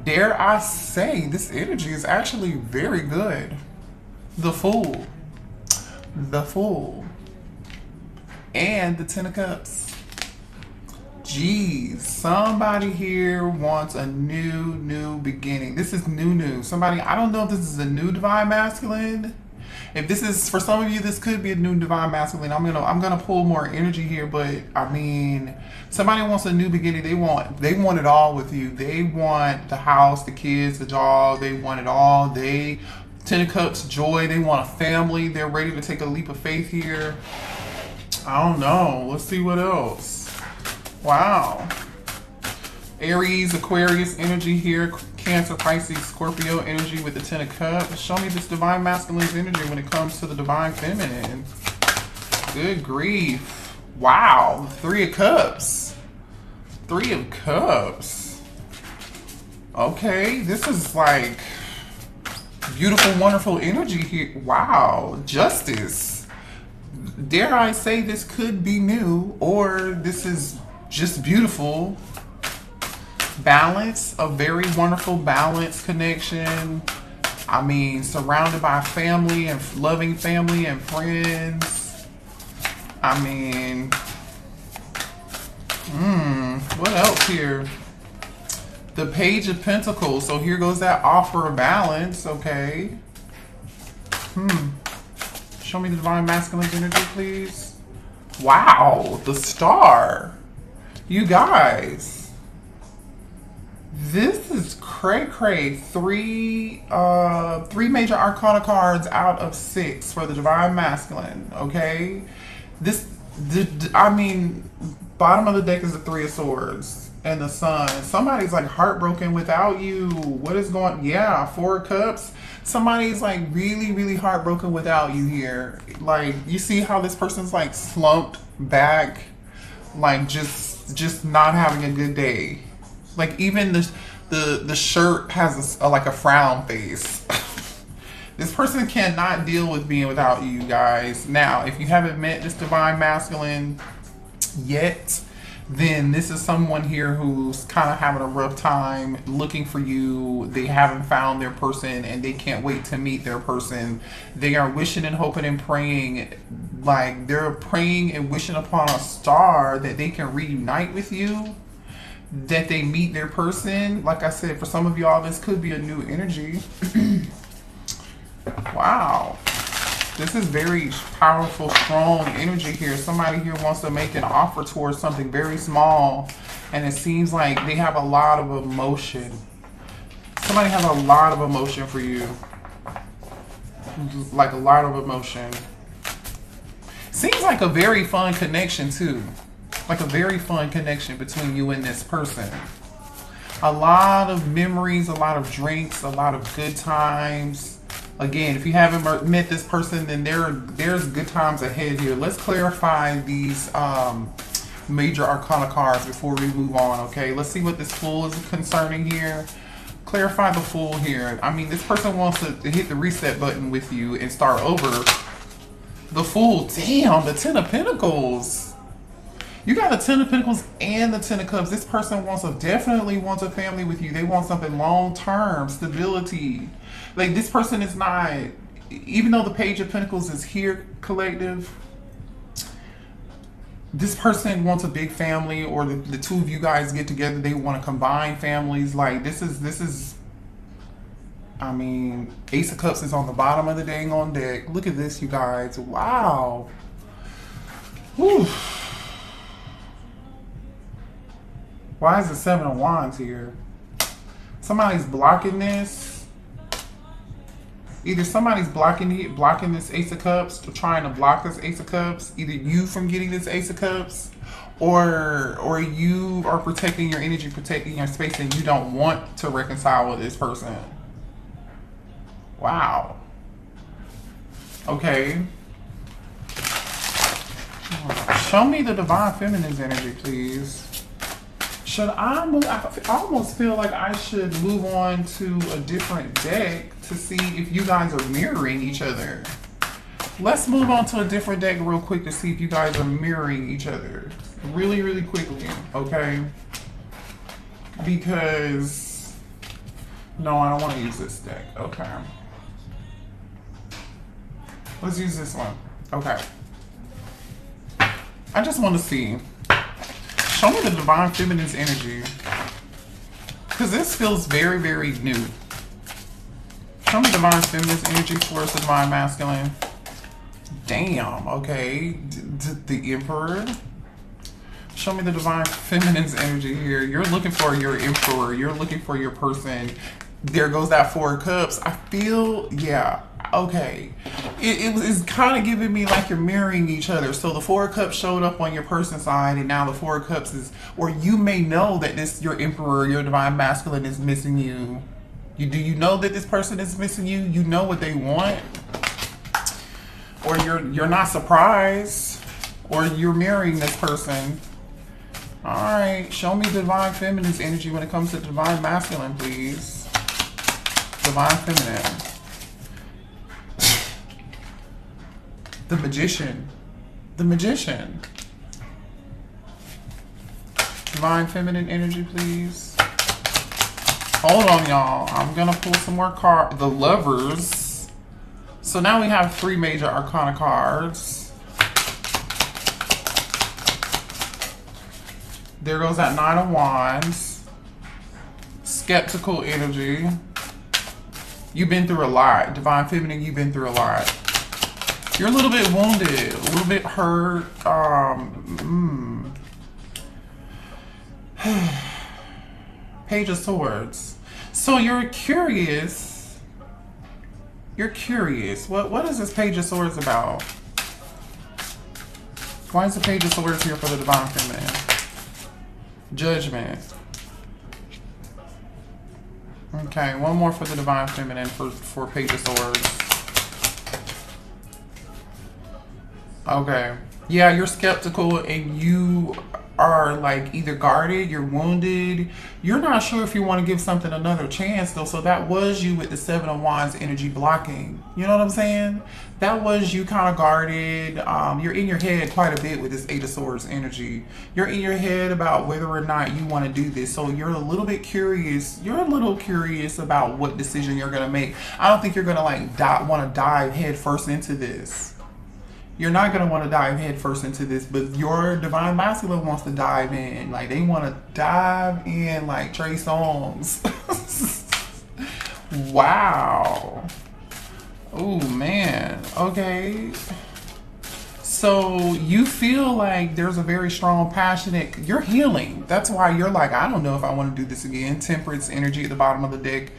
Dare I say, this energy is actually very good. The Fool. The Fool. And the Ten of Cups. Geez, somebody here wants a new beginning. This is new. Somebody, I don't know if this is a new divine masculine. If this is for some of you, this could be a new divine masculine. I'm gonna pull more energy here, but I mean, somebody wants a new beginning. They want it all with you. They want the house, the kids, the dog. They want it all. They Ten of Cups, joy. They want a family. They're ready to take a leap of faith here. I don't know. Let's see what else. Wow. Aries, Aquarius energy here. Cancer, Pisces, Scorpio energy with the Ten of Cups. Show me this divine masculine's energy when it comes to the divine feminine. Good grief. Wow. Three of Cups. Three of Cups. Okay. This is like beautiful, wonderful energy here. Wow. Justice. Dare I say this could be new, or this is just beautiful. Balance, a very wonderful balance connection. I mean, surrounded by family and loving family and friends. I mean, what else here? The Page of Pentacles. So here goes that offer of balance. Okay. Show me the divine masculine energy, please. Wow, the Star. You guys, this is cray. Three major arcana cards out of 6 for the divine masculine. Okay, I mean, bottom of the deck is the Three of Swords and the Sun. Somebody's like heartbroken without you. What is going? Yeah, Four of Cups. Somebody's like really heartbroken without you here. Like, you see how this person's like slumped back, like just not having a good day. Like, even the shirt has like a frown face. This person cannot deal with being without you guys. Now, if you haven't met this divine masculine yet, then this is someone here who's kind of having a rough time looking for you. They haven't found their person and they can't wait to meet their person. They are wishing and hoping and praying, like they're praying and wishing upon a star that they can reunite with you, that they meet their person. Like I said, for some of y'all, this could be a new energy. Wow. This is very powerful, strong energy here. Somebody here wants to make an offer towards something very small, and it seems like they have a lot of emotion. Somebody has a lot of emotion for you. Like a lot of emotion. Seems like a very fun connection too. Like a very fun connection between you and this person. A lot of memories, a lot of drinks, a lot of good times. Again, if you haven't met this person, then there's good times ahead here. Let's clarify these major arcana cards before we move on, okay? Let's see what this Fool is concerning here. Clarify the Fool here. I mean, this person wants to hit the reset button with you and start over. The Fool, damn, the Ten of Pentacles. You got the Ten of Pentacles and the Ten of Cups. This person definitely wants a family with you. They want something long-term, stability. Like, this person is not, even though the Page of Pentacles is here, collective, this person wants a big family, or the two of you guys get together, they want to combine families. Like, this is, I mean, Ace of Cups is on the bottom of the dang on deck. Look at this, you guys. Wow. Whew. Why is the Seven of Wands here? Somebody's blocking this. Either somebody's blocking this Ace of Cups, or trying to block this Ace of Cups. Either you from getting this Ace of Cups, or you are protecting your energy, protecting your space, and you don't want to reconcile with this person. Wow. Okay. Show me the divine feminine's energy, please. Should I move? I almost feel like I should move on to a different deck to see if you guys are mirroring each other. Let's move on to a different deck real quick to see if you guys are mirroring each other. Really quickly, okay? Because No, I don't want to use this deck. Okay. Let's use this one. Okay. I just want to see. Show me the divine feminine's energy. Because this feels very, very new. Show me divine feminine's energy towards the divine masculine. Damn, okay. The Emperor. Show me the divine feminine's energy here. You're looking for your Emperor. You're looking for your person. There goes that Four of Cups. I feel, yeah, okay. It is kind of giving me like you're mirroring each other. So the Four of Cups showed up on your person's side, and now the Four of Cups is, or you may know that this, your Emperor, your divine masculine is missing you. Do you know that this person is missing you? You know what they want? Or you're not surprised, or you're mirroring this person. All right, show me divine feminine's energy when it comes to divine masculine, please. Divine feminine. The Magician. The Magician. Divine feminine energy, please. Hold on, y'all. I'm gonna pull some more cards. The Lovers. So now we have 3 major arcana cards. There goes that Nine of Wands. Skeptical energy. You've been through a lot. Divine feminine, you've been through a lot. You're a little bit wounded, a little bit hurt. Page of Swords. So you're curious. You're curious. What is this Page of Swords about? Why is the Page of Swords here for the divine feminine? Judgment. Okay, one more for the divine feminine for Page of Swords. Okay. Yeah, you're skeptical and you are like either guarded, you're wounded. You're not sure if you want to give something another chance though. So that was you with the Seven of Wands energy blocking. You know what I'm saying? That was you kind of guarded. You're in your head quite a bit with this Eight of Swords energy. You're in your head about whether or not you want to do this. So you're a little bit curious. You're a little curious about what decision you're going to make. I don't think you're going to like want to dive head first into this. You're not going to want to dive head first into this, but your divine masculine wants to dive in. Like, they want to dive in like Trey Songz. Wow. Oh, man. Okay. So you feel like there's a very strong, passionate, you're healing. That's why you're like, I don't know if I want to do this again. Temperance energy at the bottom of the deck.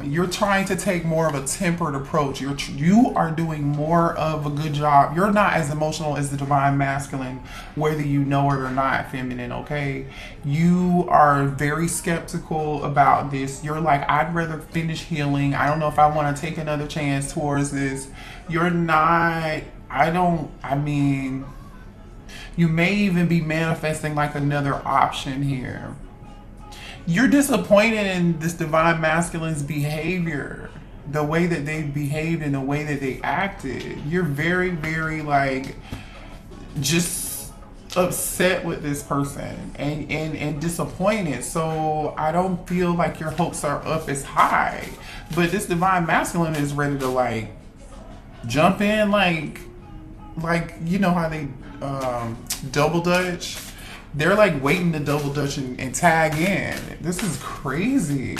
You're trying to take more of a tempered approach. You are doing more of a good job. You're not as emotional as the divine masculine, whether you know it or not, feminine, okay? You are very skeptical about this. You're like, I'd rather finish healing. I don't know if I want to take another chance towards this. You're not, I mean, you may even be manifesting like another option here. You're disappointed in this divine masculine's behavior, the way that they behaved and the way that they acted. You're very, very like just upset with this person and disappointed. So I don't feel like your hopes are up as high. But this divine masculine is ready to like jump in like you know how they double dutch. They're like waiting to double dutch and tag in. This is crazy.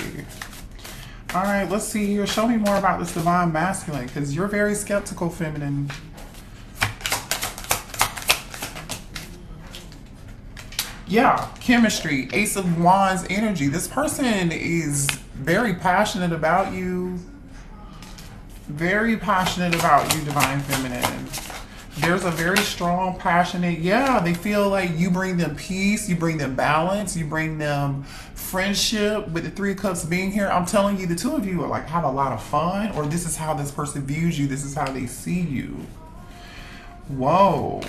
All right, let's see here. Show me more about this divine masculine, because you're very skeptical, feminine. Yeah, chemistry, Ace of Wands energy. This person is very passionate about you. Very passionate about you, divine feminine. There's a very strong, passionate, yeah, they feel like you bring them peace, you bring them balance, you bring them friendship. With the Three of Cups being here, I'm telling you, the two of you are like have a lot of fun, or this is how this person views you, this is how they see you. Whoa.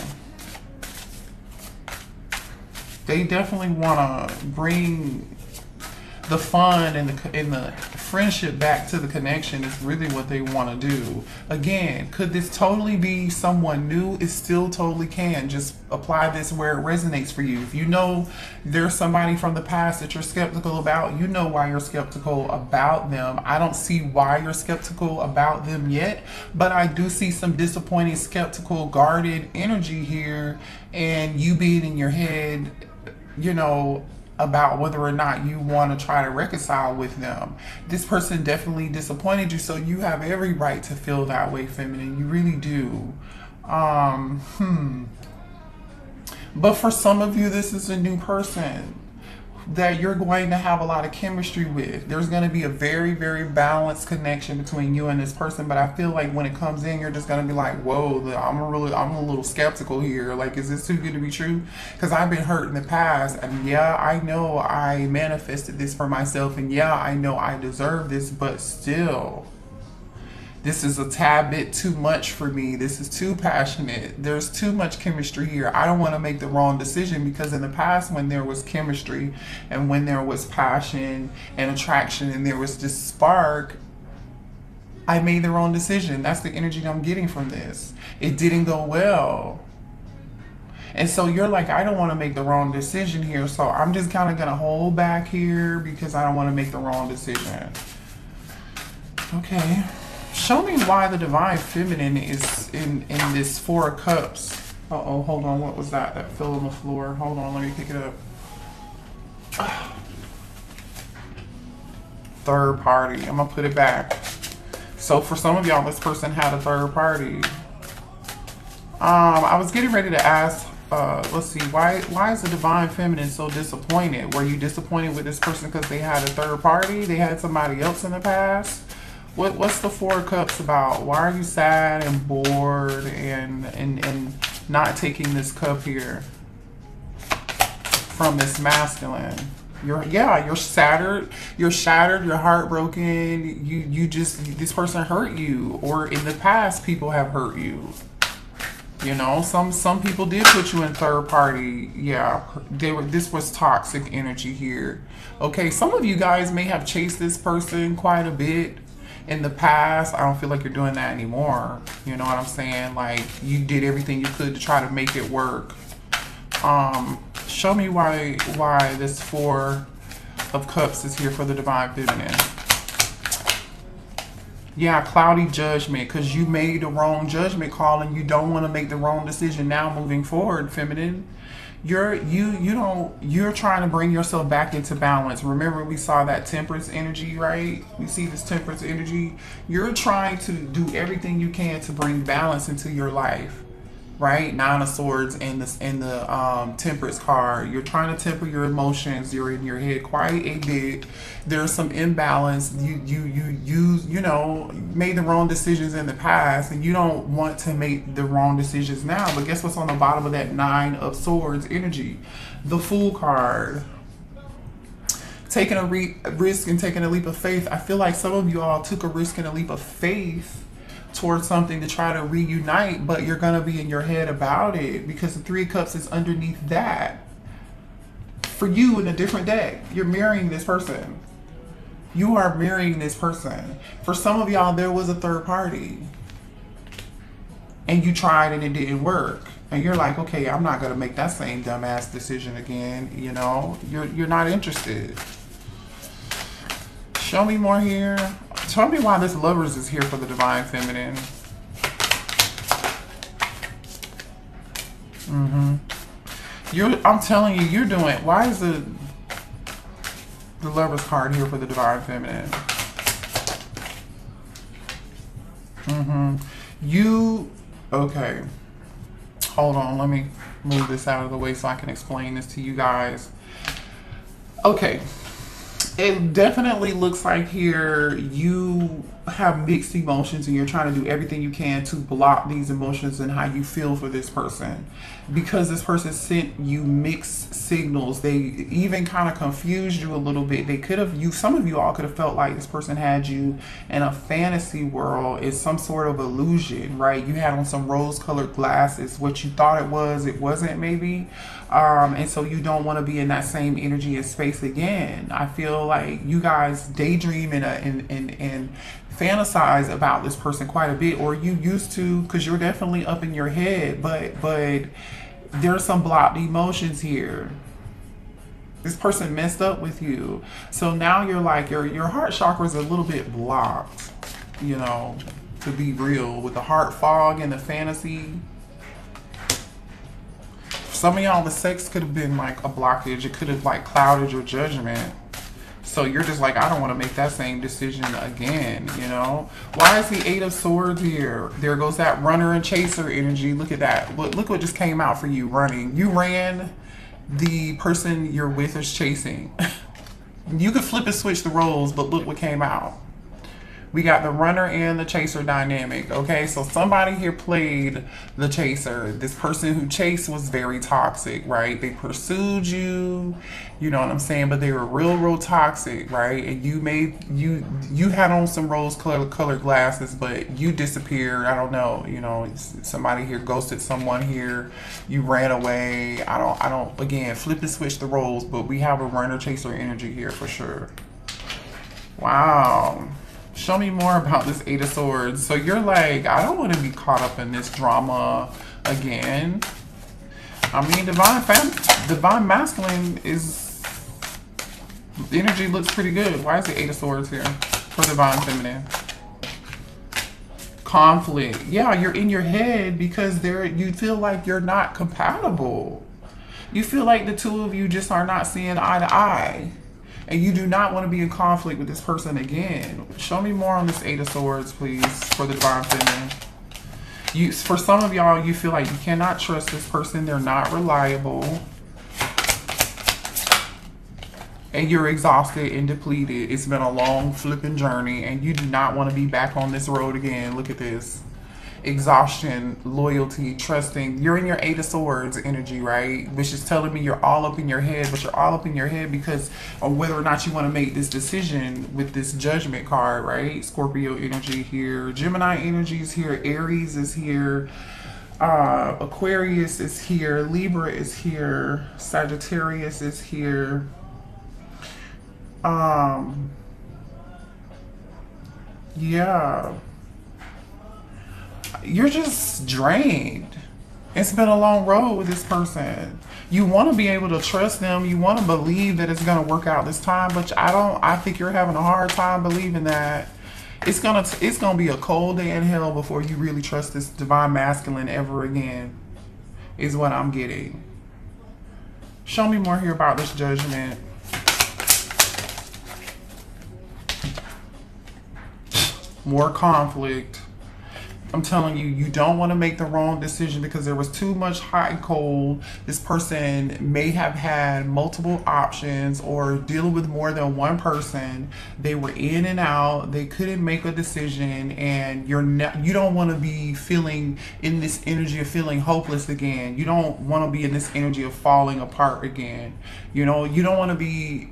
They definitely want to bring the fun and the friendship back to the connection is really what they want to do. Again, could this totally be someone new? It still totally can. Just apply this where it resonates for you. If you know there's somebody from the past that you're skeptical about, you know why you're skeptical about them. I don't see why you're skeptical about them yet, but I do see some disappointing, skeptical, guarded energy here, and you being in your head, you know, about whether or not you want to try to reconcile with them. This person definitely disappointed you, so you have every right to feel that way, feminine. You really do. But for some of you, this is a new person that you're going to have a lot of chemistry with. There's going to be a very, very balanced connection between you and this person. But I feel like when it comes in, you're just going to be like, whoa, I'm a little skeptical here. Like, is this too good to be true? Because I've been hurt in the past. And yeah, I know I manifested this for myself. And yeah, I know I deserve this. But still, this is a tad bit too much for me. This is too passionate. There's too much chemistry here. I don't want to make the wrong decision, because in the past, when there was chemistry and when there was passion and attraction and there was this spark, I made the wrong decision. That's the energy that I'm getting from this. It didn't go well. And so you're like, I don't want to make the wrong decision here. So I'm just kind of going to hold back here because I don't want to make the wrong decision. Okay. Show me why the divine feminine is in this Four of Cups. Uh-oh, hold on. What was that? That fell on the floor. Hold on, let me pick it up. Third party. I'm going to put it back. So for some of y'all, this person had a third party. I was getting ready to ask, let's see, why is the divine feminine so disappointed? Were you disappointed with this person because they had a third party? They had somebody else in the past? What's the Four of Cups about? Why are you sad and bored and not taking this cup here from this masculine? You're shattered, you're heartbroken, this person hurt you, or in the past people have hurt you. You know, some people did put you in third party. Yeah, this was toxic energy here. Okay, some of you guys may have chased this person quite a bit in the past. I don't feel like you're doing that anymore. You know what I'm saying? Like, you did everything you could to try to make it work. Show me why this Four of Cups is here for the divine feminine. Yeah, cloudy judgment, because you made the wrong judgment call and you don't want to make the wrong decision now moving forward, feminine. You're trying to bring yourself back into balance. Remember, we saw that Temperance energy, right? We see this Temperance energy. You're trying to do everything you can to bring balance into your life, right? Nine of Swords and the Temperance card. You're trying to temper your emotions. You're in your head quite a bit. There's some imbalance. You know, made the wrong decisions in the past, and you don't want to make the wrong decisions now. But guess what's on the bottom of that Nine of Swords energy? The Fool card. Taking a risk and taking a leap of faith. I feel like some of you all took a risk and a leap of faith towards something to try to reunite, but you're going to be in your head about it because the Three of Cups is underneath that. For you, in a different deck, you're marrying this person. You are marrying this person. For some of y'all, there was a third party and you tried and it didn't work. And you're like, okay, I'm not going to make that same dumbass decision again. You know, you're not interested. Show me more here. Tell me why this Lovers is here for the divine feminine. I'm telling you, you're doing. Why is the Lovers card here for the divine feminine? Okay. Hold on, let me move this out of the way so I can explain this to you guys. Okay. It definitely looks like here you have mixed emotions and you're trying to do everything you can to block these emotions and how you feel for this person, because this person sent you mixed signals. They even kind of confused you a little bit. They could have, some of you all could have felt like this person had you in a fantasy world. It's some sort of illusion, right? You had on some rose colored glasses. What you thought it wasn't, maybe. And so you don't want to be in that same energy and space again. I feel like you guys daydream and fantasize about this person quite a bit, or you used to, because you're definitely up in your head, but there's some blocked emotions here. This person messed up with you, so now you're like, your heart chakra is a little bit blocked, you know, to be real, with the heart fog and the fantasy. For some of y'all, the sex could have been like a blockage. It could have like clouded your judgment. So you're just like, I don't want to make that same decision again, you know? Why is the Eight of Swords here? There goes that runner and chaser energy. Look at that. Look what just came out for you, running. You ran, the person you're with is chasing. You could flip and switch the roles, but look what came out. We got the runner and the chaser dynamic, okay? So somebody here played the chaser. This person who chased was very toxic, right? They pursued you, you know what I'm saying? But they were real toxic, right? And you had on some rose colored glasses, but you disappeared. I don't know, you know, somebody here ghosted someone here. You ran away. I don't, again, flip and switch the roles, but we have a runner chaser energy here for sure. Wow. Show me more about this Eight of Swords. So you're like, I don't want to be caught up in this drama again. I mean, divine masculine is, the energy looks pretty good. Why is the Eight of Swords here for divine feminine? Conflict. Yeah, you're in your head because you feel like you're not compatible. You feel like the two of you just are not seeing eye to eye. And you do not want to be in conflict with this person again. Show me more on this Eight of Swords, please, for the divine feminine. For some of y'all, you feel like you cannot trust this person. They're not reliable. And you're exhausted and depleted. It's been a long flipping journey, and you do not want to be back on this road again. Look at this. Exhaustion, loyalty, trusting. You're in your Eight of Swords energy, right? Which is telling me you're all up in your head, but you're all up in your head because of whether or not you want to make this decision with this Judgment card, right? Scorpio energy here, Gemini energy is here, Aries is here, Aquarius is here, Libra is here, Sagittarius is here. Yeah. You're just drained. It's been a long road with this person. You want to be able to trust them. You want to believe that it's going to work out this time, but I think you're having a hard time believing that. It's gonna be a cold day in hell before you really trust this divine masculine ever again, is what I'm getting. Show me more here about this Judgment. More conflict. I'm telling you, you don't want to make the wrong decision because there was too much hot and cold. This person may have had multiple options or dealing with more than one person. They were in and out. They couldn't make a decision, and you don't want to be feeling in this energy of feeling hopeless again. You don't want to be in this energy of falling apart again. You know, you don't want to be,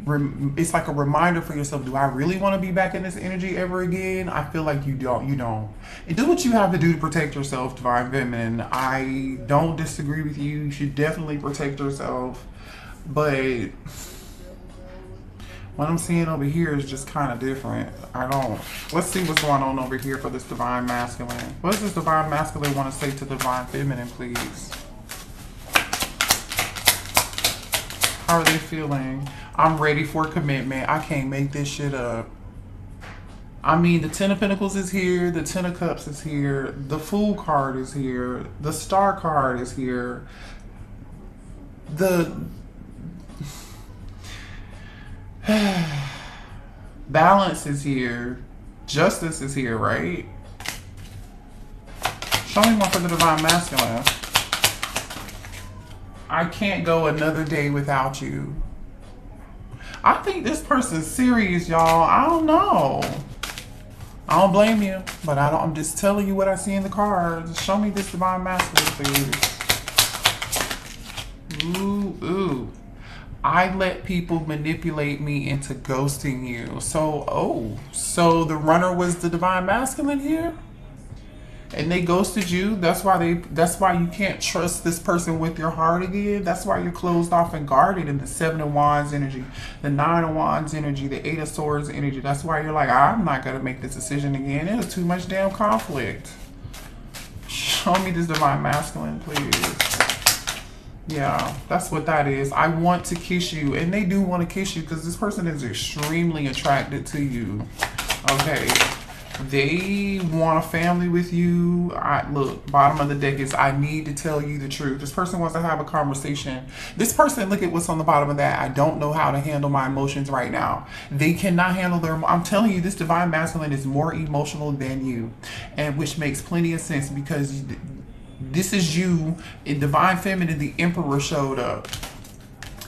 it's like a reminder for yourself, do I really want to be back in this energy ever again? I feel like you don't. And do what you have to do to protect yourself, divine feminine. I don't disagree with you. You should definitely protect yourself. But what I'm seeing over here is just kind of different. Let's see what's going on over here for this divine masculine. What does this divine masculine want to say to divine feminine, please? How are they feeling? I'm ready for commitment. I can't make this shit up. I mean, the Ten of Pentacles is here. The Ten of Cups is here. The Fool card is here. The Star card is here. The Balance is here. Justice is here, right? Show me more for the divine masculine. I can't go another day without you. I think this person's serious, y'all. I don't know. I don't blame you, but I'm just telling you what I see in the cards. Show me this divine masculine, please. Ooh, ooh. I let people manipulate me into ghosting you. So the runner was the divine masculine here? And they ghosted you. That's why you can't trust this person with your heart again. That's why you're closed off and guarded in the 7 of Wands energy, the 9 of Wands energy, the 8 of Swords energy. That's why you're like, I'm not gonna make this decision again. There's too much damn conflict. Show me this divine masculine, please. Yeah, that's what that is. I want to kiss you, and they do want to kiss you because this person is extremely attracted to you. Okay. They want a family with you. Look, bottom of the deck is I need to tell you the truth. This person wants to have a conversation. This person, look at what's on the bottom of that. I don't know how to handle my emotions right now. They cannot handle I'm telling you, this divine masculine is more emotional than you, and which makes plenty of sense because this is you. In divine feminine, the emperor showed up.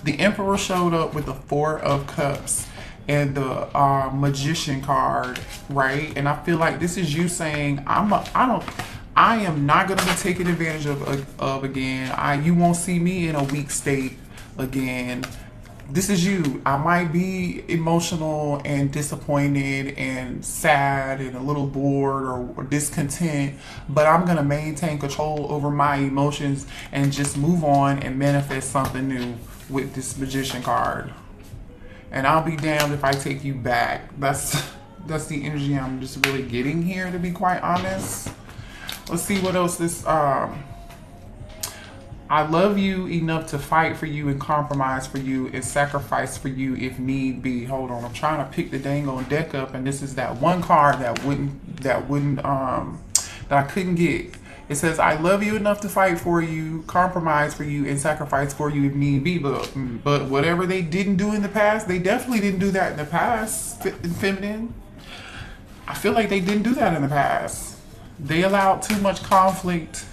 The emperor showed up with the 4 of Cups and the magician card, right? And I feel like this is you saying, I am not going to be taken advantage of again. You won't see me in a weak state again. This is you. I might be emotional and disappointed and sad and a little bored or discontent, but I'm going to maintain control over my emotions and just move on and manifest something new with this magician card. And I'll be damned if I take you back. That's the energy I'm just really getting here, to be quite honest. Let's see what else this I love you enough to fight for you and compromise for you and sacrifice for you if need be. Hold on, I'm trying to pick the dang on deck up, and this is that one card that I couldn't get. It says, I love you enough to fight for you, compromise for you, and sacrifice for you if need be. But whatever they didn't do in the past, they definitely didn't do that in the past, feminine. I feel like they didn't do that in the past. They allowed too much conflict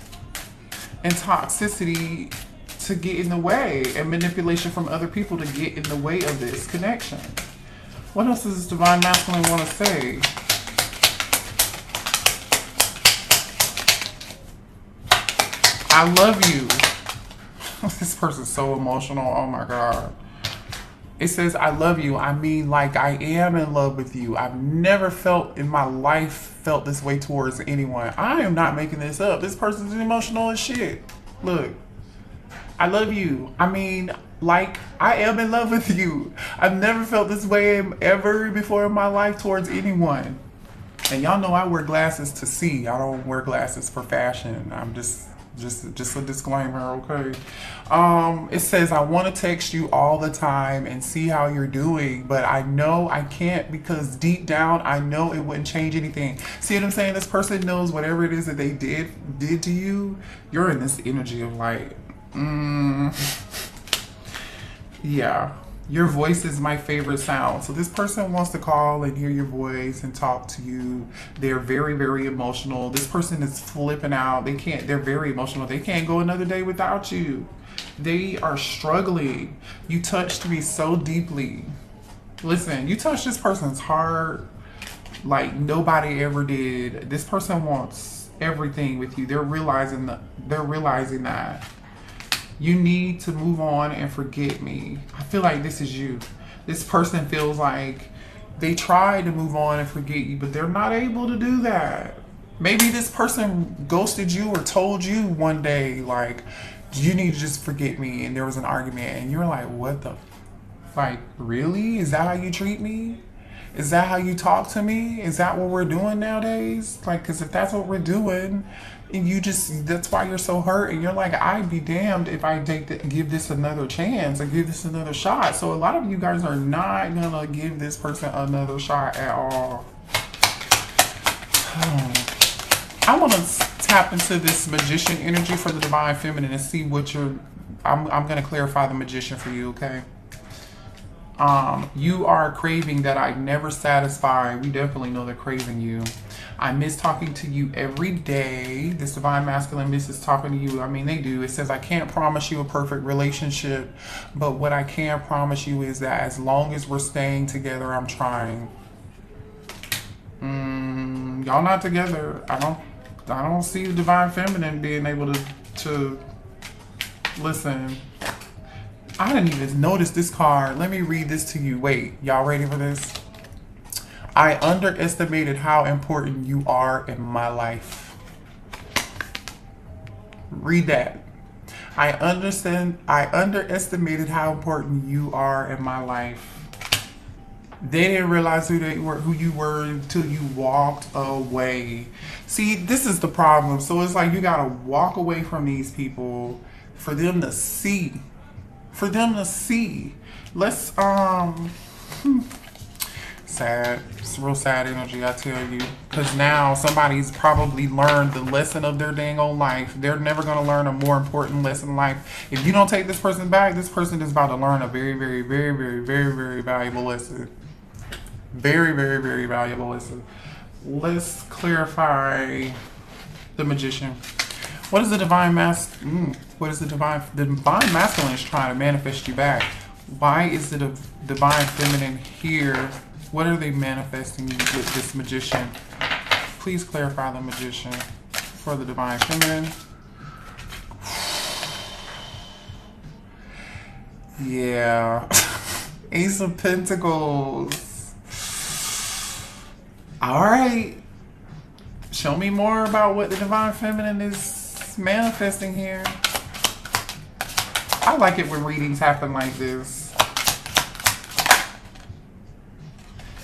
and toxicity to get in the way, and manipulation from other people to get in the way of this connection. What else does this divine masculine want to say? I love you. This person's so emotional. Oh my God. It says, I love you. I mean, like, I am in love with you. I've never felt in my life felt this way towards anyone. I am not making this up. This person's emotional as shit. Look, I love you. I mean, like, I am in love with you. I've never felt this way ever before in my life towards anyone. And y'all know I wear glasses to see. I don't wear glasses for fashion. I'm just a disclaimer, okay? It says, I want to text you all the time and see how you're doing, but I know I can't because deep down, I know it wouldn't change anything. See what I'm saying? This person knows whatever it is that they did to you, you're in this energy of like, yeah. Your voice is my favorite sound. So this person wants to call and hear your voice and talk to you. They're very, very emotional. This person is flipping out. They're very emotional. They can't go another day without you. They are struggling. You touched me so deeply. Listen, you touched this person's heart like nobody ever did. This person wants everything with you. They're realizing that. You need to move on and forget me. I feel like this is you. This person feels like they tried to move on and forget you, but they're not able to do that. Maybe this person ghosted you or told you one day, like, you need to just forget me, and there was an argument, and you're like, what the? Like, really? Is that how you treat me? Is that how you talk to me? Is that what we're doing nowadays? Like, because if that's what we're doing, and that's why you're so hurt, and you're like, I'd be damned if I give this another chance or give this another shot. So a lot of you guys are not gonna give this person another shot at all. I want to tap into this magician energy for the divine feminine and see what I'm gonna clarify the magician for you, okay? You are craving that I never satisfy. We definitely know they're craving you. I miss talking to you every day. This divine masculine misses talking to you. I mean, they do. It says, I can't promise you a perfect relationship, but what I can promise you is that as long as we're staying together, I'm trying. Y'all not together. I don't see the divine feminine being able to listen. I didn't even notice this card. Let me read this to you. Wait, y'all ready for this? I underestimated how important you are in my life. Read that. I underestimated how important you are in my life. They didn't realize who you were until you walked away. See, this is the problem. So it's like you gotta walk away from these people for them to see. For them to see. Let's sad. It's real sad energy, I tell you. Because now somebody's probably learned the lesson of their dang old life. They're never going to learn a more important lesson in life. If you don't take this person back, this person is about to learn a very, very, very, very, very, very valuable lesson. Very, very, very valuable lesson. Let's clarify the magician. What is the divine the divine masculine is trying to manifest you back? Why is the divine feminine here? What are they manifesting with this magician? Please clarify the magician for the divine feminine. Yeah. Ace of Pentacles. All right. Show me more about what the divine feminine is manifesting here. I like it when readings happen like this.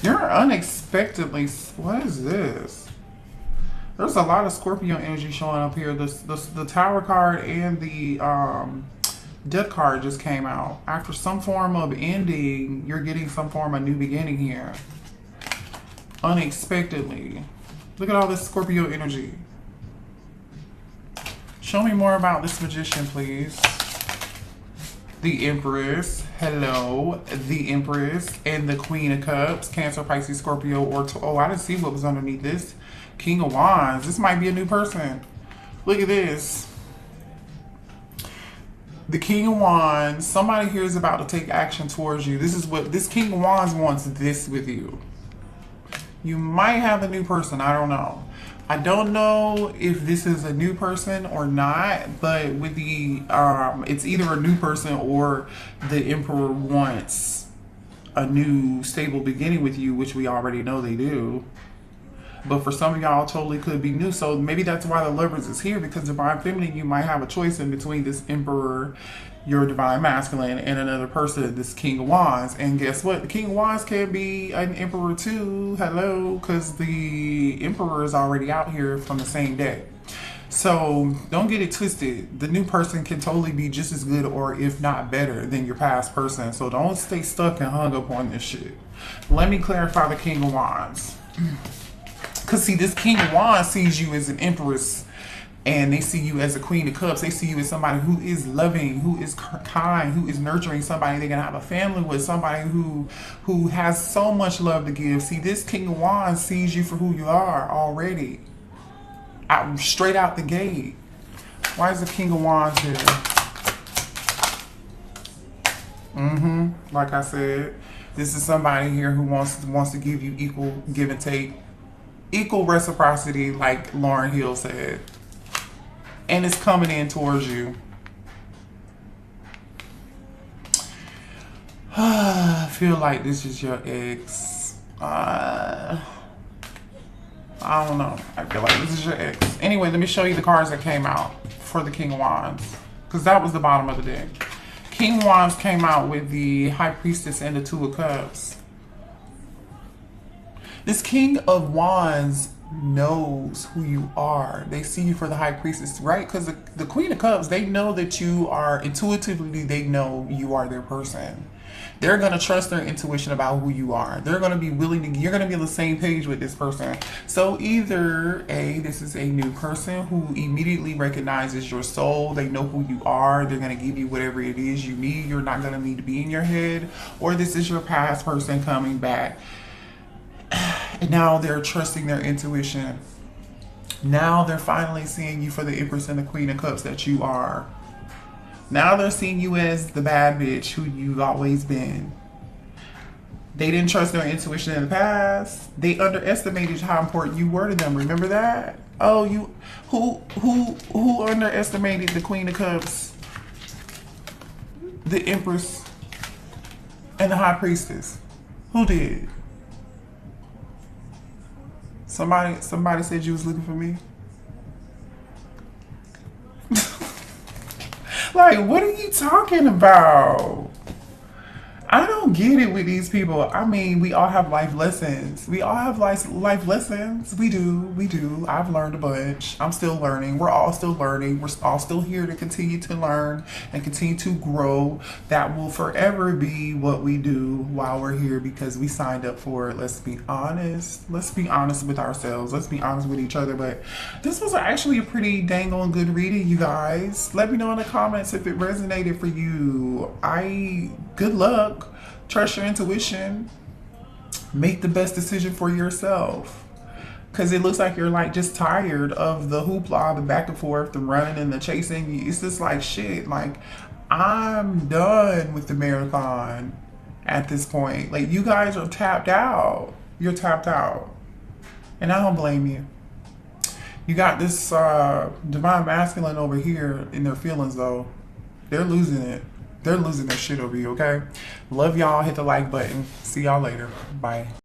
You're unexpectedly, what is this? There's a lot of Scorpio energy showing up here. The Tower card and the Death card just came out. After some form of ending, you're getting some form of new beginning here. Unexpectedly. Look at all this Scorpio energy. Show me more about this magician, please. The Empress, hello, the Empress, and the Queen of Cups, Cancer, Pisces, Scorpio, or oh, I didn't see what was underneath this. King of Wands. This might be a new person. Look at this. The King of Wands. Somebody here is about to take action towards you. This is what this King of Wands wants. This with you. You might have a new person. I don't know. I don't know if this is a new person or not, but with the, it's either a new person or the Emperor wants a new stable beginning with you, which we already know they do. But for some of y'all, totally could be new. So maybe that's why the Lovers is here, because divine feminine, you might have a choice in between this Emperor, your divine masculine, and another person, this King of Wands. And guess what? The King of Wands can be an Emperor too. Hello, because the Emperor is already out here from the same day. So don't get it twisted. The new person can totally be just as good or if not better than your past person. So don't stay stuck and hung up on this shit. Let me clarify the King of Wands. Because see, this King of Wands sees you as an Empress, and they see you as a Queen of Cups. They see you as somebody who is loving, who is kind, who is nurturing, somebody they're going to have a family with, somebody who has so much love to give. See, this King of Wands sees you for who you are already. Straight out the gate. Why is the King of Wands here? Like I said, this is somebody here who wants to give you equal give and take. Equal reciprocity, like Lauryn Hill said. And it's coming in towards you. I feel like this is your ex. I don't know. I feel like this is your ex. Anyway, let me show you the cards that came out for the King of Wands, because that was the bottom of the deck. King of Wands came out with the High Priestess and the Two of Cups. This King of Wands knows who you are. They see you for the High Priestess, right? Because the Queen of Cups, they know that you are, intuitively, they know you are their person. They're going to trust their intuition about who you are. They're going to be willing to, you're going to be on the same page with this person. So either A, this is a new person who immediately recognizes your soul. They know who you are. They're going to give you whatever it is you need. You're not going to need to be in your head. Or this is your past person coming back. And now they're trusting their intuition. Now they're finally seeing you for the Empress and the Queen of Cups that you are. Now they're seeing you as the bad bitch who you've always been. They didn't trust their intuition in the past. They underestimated how important you were to them. Remember that? Oh, you who underestimated the Queen of Cups, the Empress, and the High Priestess? Who did? Somebody said you was looking for me. Like, what are you talking about? I don't get it with these people. I mean, we all have life lessons. We all have life lessons. We do. We do. I've learned a bunch. I'm still learning. We're all still learning. We're all still here to continue to learn and continue to grow. That will forever be what we do while we're here because we signed up for it. Let's be honest. Let's be honest with ourselves. Let's be honest with each other. But this was actually a pretty dang on good reading, you guys. Let me know in the comments if it resonated for you. Good luck. Trust your intuition. Make the best decision for yourself. Because it looks like you're like just tired of the hoopla, the back and forth, the running and the chasing. It's just like shit. Like, I'm done with the marathon at this point. Like, you guys are tapped out. You're tapped out. And I don't blame you. You got this divine masculine over here in their feelings, though. They're losing it. They're losing their shit over you, okay? Love y'all. Hit the like button. See y'all later. Bye.